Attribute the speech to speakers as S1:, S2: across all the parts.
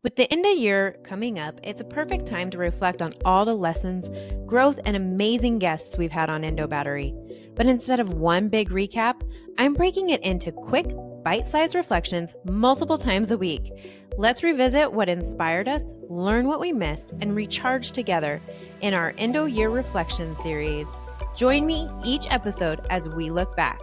S1: With the end of year coming up, it's a perfect time to reflect on all the lessons, growth, and amazing guests we've had on Endo Battery. But instead of one big recap, I'm breaking it into quick, bite-sized reflections multiple times a week. Let's revisit what inspired us, learn what we missed, and recharge together in our Endo Year Reflection series. Join me each episode as we look back.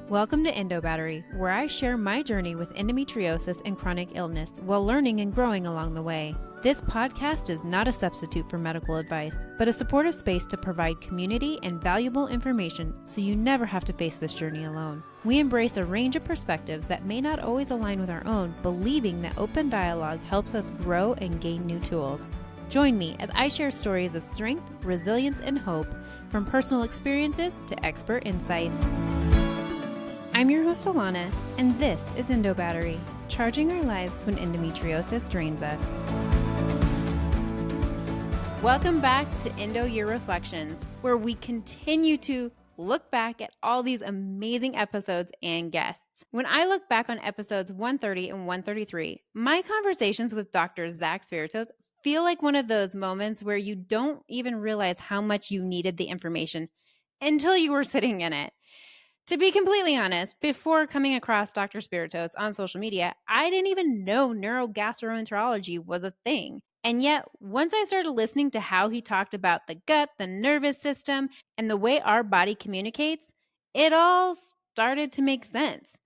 S1: Welcome to Endo Battery, where I share my journey with endometriosis and chronic illness while learning and growing along the way. This podcast is not a substitute for medical advice, but a supportive space to provide community and valuable information so you never have to face this journey alone. We embrace a range of perspectives that may not always align with our own, believing that open dialogue helps us grow and gain new tools. Join me as I share stories of strength, resilience, and hope, from personal experiences to expert insights. I'm your host, Alana, and this is Endo Battery, charging our lives when endometriosis drains us. Welcome back to Endo Year Reflections, where we continue to look back at all these amazing episodes and guests. When I look back on episodes 130 and 133, my conversations with Dr. Zach Spiritos feel like one of those moments where you don't even realize how much you needed the information until you were sitting in it. To be completely honest, before coming across Dr. Spiritos on social media, I didn't even know neurogastroenterology was a thing. And yet, once I started listening to how he talked about the gut, the nervous system, and the way our body communicates, it all started to make sense.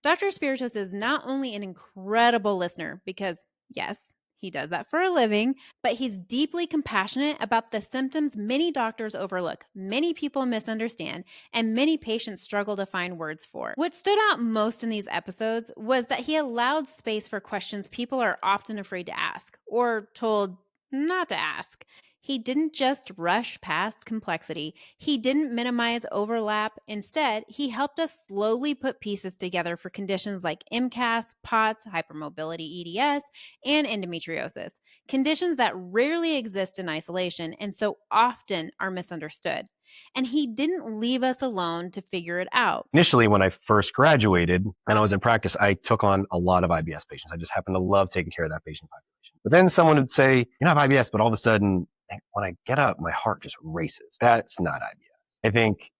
S1: Dr. Spiritos is not only an incredible listener because, yes, he does that for a living, but he's deeply compassionate about the symptoms many doctors overlook, many people misunderstand, and many patients struggle to find words for. What stood out most in these episodes was that he allowed space for questions people are often afraid to ask or told not to ask. He didn't just rush past complexity. He didn't minimize overlap. Instead, he helped us slowly put pieces together for conditions like MCAS, POTS, hypermobility EDS, and endometriosis, conditions that rarely exist in isolation and so often are misunderstood. And he didn't leave us alone to figure it out.
S2: Initially, when I first graduated and I was in practice, I took on a lot of IBS patients. I just happened to love taking care of that patient population. But then someone would say, you know, I have IBS, but all of a sudden, when I get up, my heart just races. That's not IBS. I think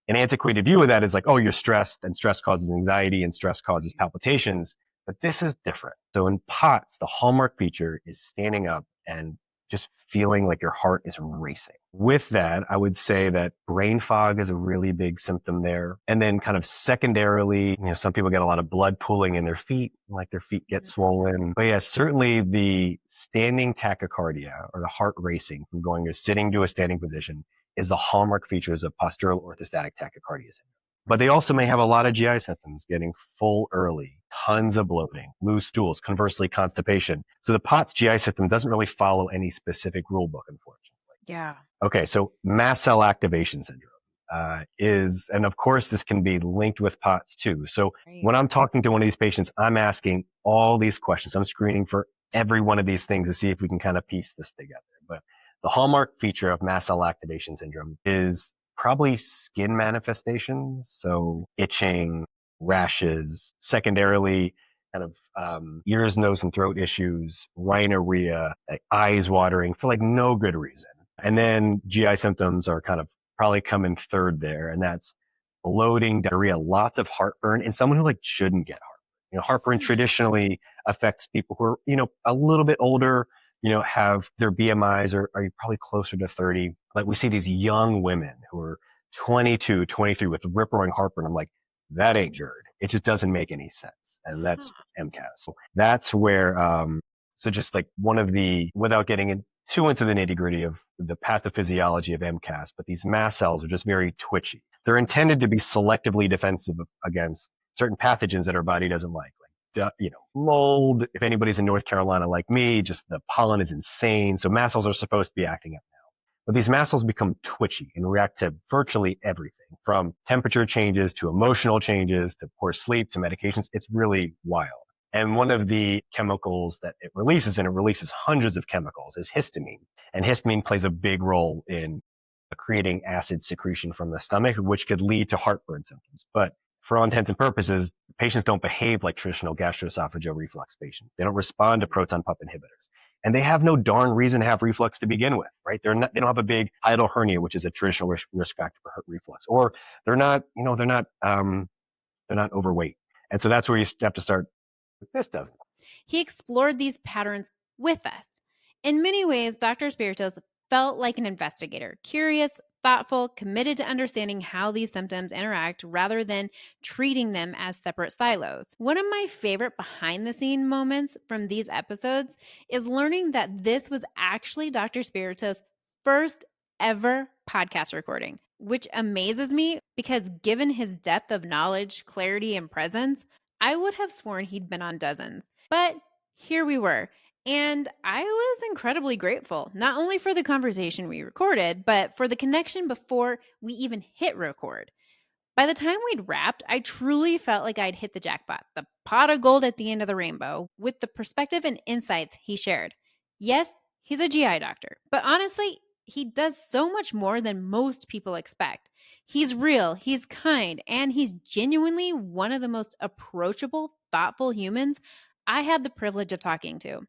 S2: an antiquated view of that is like, oh, you're stressed, and stress causes anxiety, and stress causes palpitations. But this is different. So in POTS, the hallmark feature is standing up and just feeling like your heart is racing. With that, I would say that brain fog is a really big symptom there. And then kind of secondarily, some people get a lot of blood pooling in their feet, like their feet get swollen. But yeah, certainly the standing tachycardia or the heart racing from going to sitting to a standing position is the hallmark features of postural orthostatic tachycardia syndrome. But they also may have a lot of GI symptoms, getting full early, tons of bloating, loose stools, conversely constipation. So the POTS GI symptom doesn't really follow any specific rule book, unfortunately.
S1: Yeah.
S2: Okay, so mast cell activation syndrome and of course this can be linked with POTS too. So when I'm talking to one of these patients, I'm asking all these questions. I'm screening for every one of these things to see if we can kind of piece this together. But the hallmark feature of mast cell activation syndrome is probably skin manifestations, so itching, rashes, secondarily kind of ears, nose, and throat issues, rhinorrhea, like eyes watering for like no good reason. And then GI symptoms are kind of probably come in third there, and that's bloating, diarrhea, lots of heartburn, and someone who like shouldn't get heartburn. Heartburn traditionally affects people who are, a little bit older, have their BMIs are probably closer to 30. Like we see these young women who are 22, 23 with rip-roaring heartburn. I'm like, that ain't GERD. It just doesn't make any sense. And that's MCAS. So that's where, so just like without getting too into the nitty-gritty of the pathophysiology of MCAS, but these mast cells are just very twitchy. They're intended to be selectively defensive against certain pathogens that our body doesn't like mold. If anybody's in North Carolina like me, just the pollen is insane. So mast cells are supposed to be acting up now. But these mast cells become twitchy and react to virtually everything, from temperature changes to emotional changes to poor sleep to medications. It's really wild. And one of the chemicals that it releases, and it releases hundreds of chemicals, is histamine. And histamine plays a big role in creating acid secretion from the stomach, which could lead to heartburn symptoms. But for all intents and purposes, Patients don't behave like traditional gastroesophageal reflux patients. They don't respond to proton pump inhibitors. And they have no darn reason to have reflux to begin with, right? They don't have a big hiatal hernia, which is a traditional risk factor for reflux, or they're not, they're not overweight. And so that's where you have to start. This doesn't.
S1: He explored these patterns with us. In many ways, Dr. Spiritos felt like an investigator, curious, thoughtful, committed to understanding how these symptoms interact rather than treating them as separate silos. One of my favorite behind the scene moments from these episodes is learning that this was actually Dr. Spiritos' first ever podcast recording, which amazes me because given his depth of knowledge, clarity, and presence, I would have sworn he'd been on dozens. But here we were. And I was incredibly grateful, not only for the conversation we recorded, but for the connection before we even hit record. By the time we'd wrapped, I truly felt like I'd hit the jackpot, the pot of gold at the end of the rainbow, with the perspective and insights he shared. Yes, he's a GI doctor, but honestly, he does so much more than most people expect. He's real, he's kind, and he's genuinely one of the most approachable, thoughtful humans I had the privilege of talking to.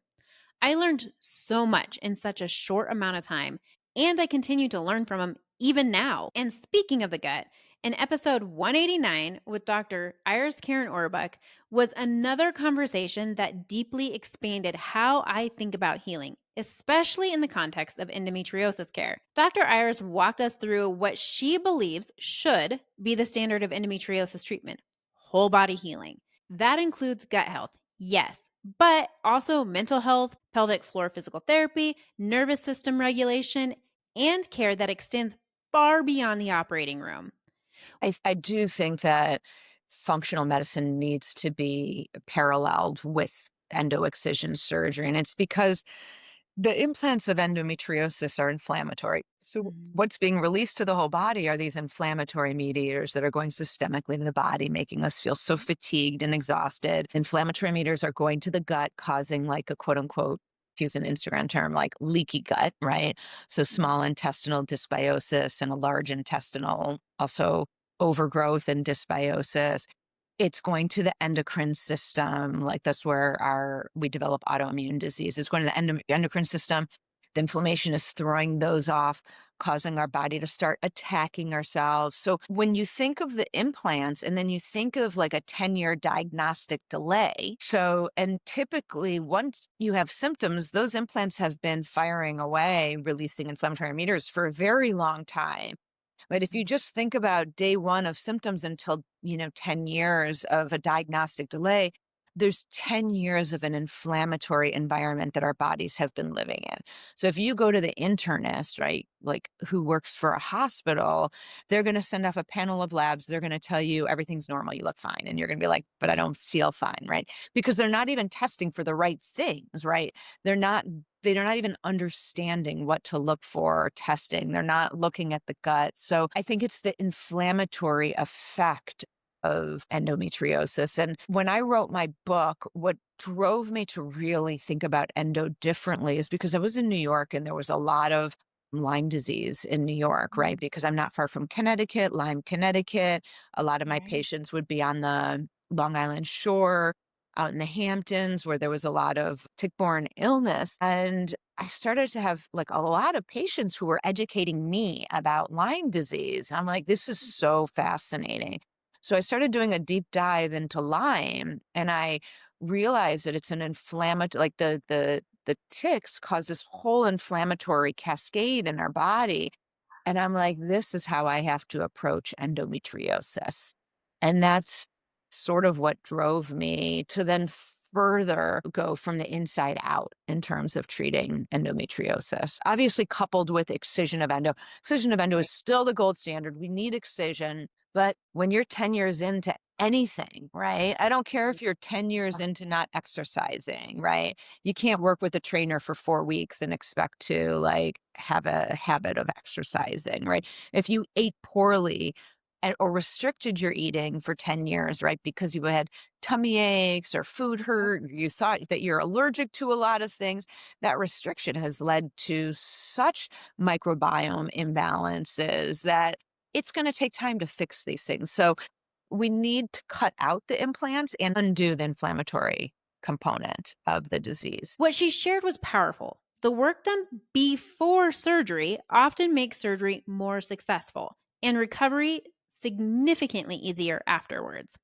S1: I learned so much in such a short amount of time, and I continue to learn from him even now. And speaking of the gut, in episode 189 with Dr. Iris Karen Orbuck was another conversation that deeply expanded how I think about healing, especially in the context of endometriosis care. Dr. Iris walked us through what she believes should be the standard of endometriosis treatment: whole body healing. That includes gut health, yes, but also mental health, pelvic floor physical therapy, nervous system regulation, and care that extends far beyond the operating room.
S3: I do think that functional medicine needs to be paralleled with endoexcision surgery. And it's because the implants of endometriosis are inflammatory. So,
S1: Mhm.
S3: what's being released to the whole body are these inflammatory mediators that are going systemically to the body, making us feel so fatigued and exhausted. Inflammatory mediators are going to the gut, causing like a quote unquote, to use an Instagram term, like leaky gut, right? So, small intestinal dysbiosis and a large intestinal, also overgrowth and dysbiosis. It's going to the endocrine system. Like that's where we develop autoimmune disease. It's going to the endocrine system. The inflammation is throwing those off, causing our body to start attacking ourselves. So when you think of the implants and then you think of like a 10-year diagnostic delay. So, and typically once you have symptoms, those implants have been firing away, releasing inflammatory mediators for a very long time. But if you just think about day one of symptoms until, 10 years of a diagnostic delay, there's 10 years of an inflammatory environment that our bodies have been living in. So if you go to the internist, right, like who works for a hospital, they're going to send off a panel of labs. They're going to tell you everything's normal. You look fine. And you're going to be like, but I don't feel fine, right? Because they're not even testing for the right things, right? They're not they're not even understanding what to look for or testing. They're not looking at the gut. So I think it's the inflammatory effect of endometriosis. And when I wrote my book, what drove me to really think about endo differently is because I was in New York and there was a lot of Lyme disease in New York, right? Because I'm not far from Connecticut, Lyme, Connecticut. A lot of my
S1: Right.
S3: patients would be on the Long Island shore, out in the Hamptons, where there was a lot of tick-borne illness. And I started to have like a lot of patients who were educating me about Lyme disease. I'm like, this is so fascinating. So I started doing a deep dive into Lyme and I realized that it's an inflammatory, like the ticks cause this whole inflammatory cascade in our body. And I'm like, this is how I have to approach endometriosis. And that's sort of what drove me to then further go from the inside out in terms of treating endometriosis. Obviously, coupled with excision of endo. Excision of endo is still the gold standard. We need excision. But when you're 10 years into anything, right? I don't care if you're 10 years into not exercising, right? You can't work with a trainer for 4 weeks and expect to like have a habit of exercising, right? If you ate poorly or restricted your eating for 10 years, right? Because you had tummy aches or food hurt, you thought that you're allergic to a lot of things, that restriction has led to such microbiome imbalances that it's going to take time to fix these things. So we need to cut out the implants and undo the inflammatory component of the disease.
S1: What she shared was powerful. The work done before surgery often makes surgery more successful and recovery significantly easier afterwards.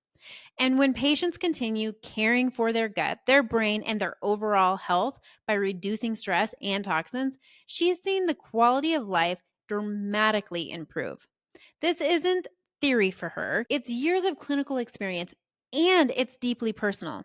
S1: And when patients continue caring for their gut, their brain, and their overall health by reducing stress and toxins, she's seen the quality of life dramatically improve. This isn't theory for her, it's years of clinical experience, and it's deeply personal.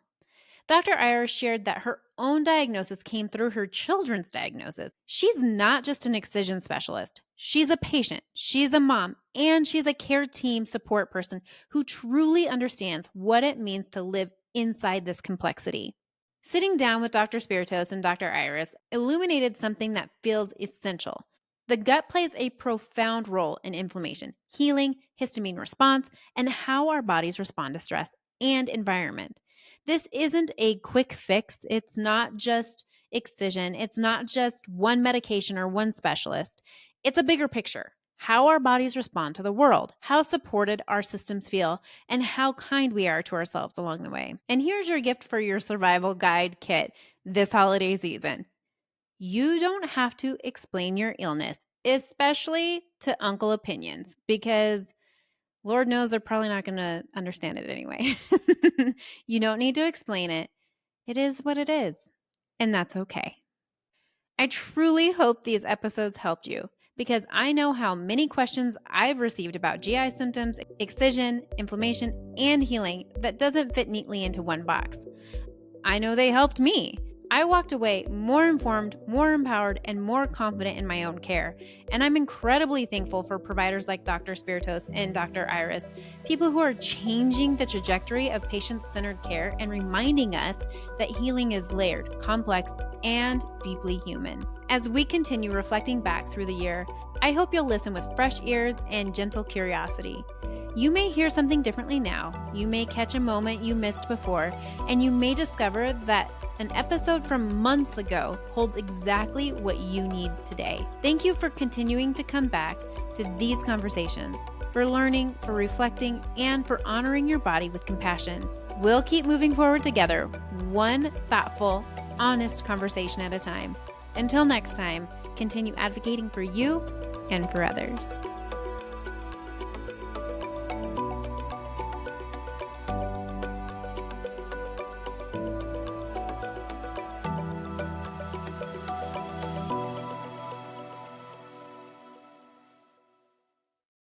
S1: Dr. Iris shared that her own diagnosis came through her children's diagnosis. She's not just an excision specialist. She's a patient, she's a mom, and she's a care team support person who truly understands what it means to live inside this complexity. Sitting down with Dr. Spiritos and Dr. Iris illuminated something that feels essential. The gut plays a profound role in inflammation, healing, histamine response, and how our bodies respond to stress and environment. This isn't a quick fix. It's not just excision. It's not just one medication or one specialist. It's a bigger picture. How our bodies respond to the world, how supported our systems feel, and how kind we are to ourselves along the way. And here's your gift for your survival guide kit this holiday season. You don't have to explain your illness, especially to Uncle Opinions, because Lord knows they're probably not going to understand it anyway. You don't need to explain it. It is what it is, and that's okay. I truly hope these episodes helped you because I know how many questions I've received about GI symptoms, excision, inflammation, and healing that doesn't fit neatly into one box. I know they helped me. I walked away more informed, more empowered, and more confident in my own care. And I'm incredibly thankful for providers like Dr. Spiritos and Dr. Iris, people who are changing the trajectory of patient-centered care and reminding us that healing is layered, complex, and deeply human. As we continue reflecting back through the year, I hope you'll listen with fresh ears and gentle curiosity. You may hear something differently now, you may catch a moment you missed before, and you may discover that an episode from months ago holds exactly what you need today. Thank you for continuing to come back to these conversations, for learning, for reflecting, and for honoring your body with compassion. We'll keep moving forward together, one thoughtful, honest conversation at a time. Until next time, continue advocating for you and for others.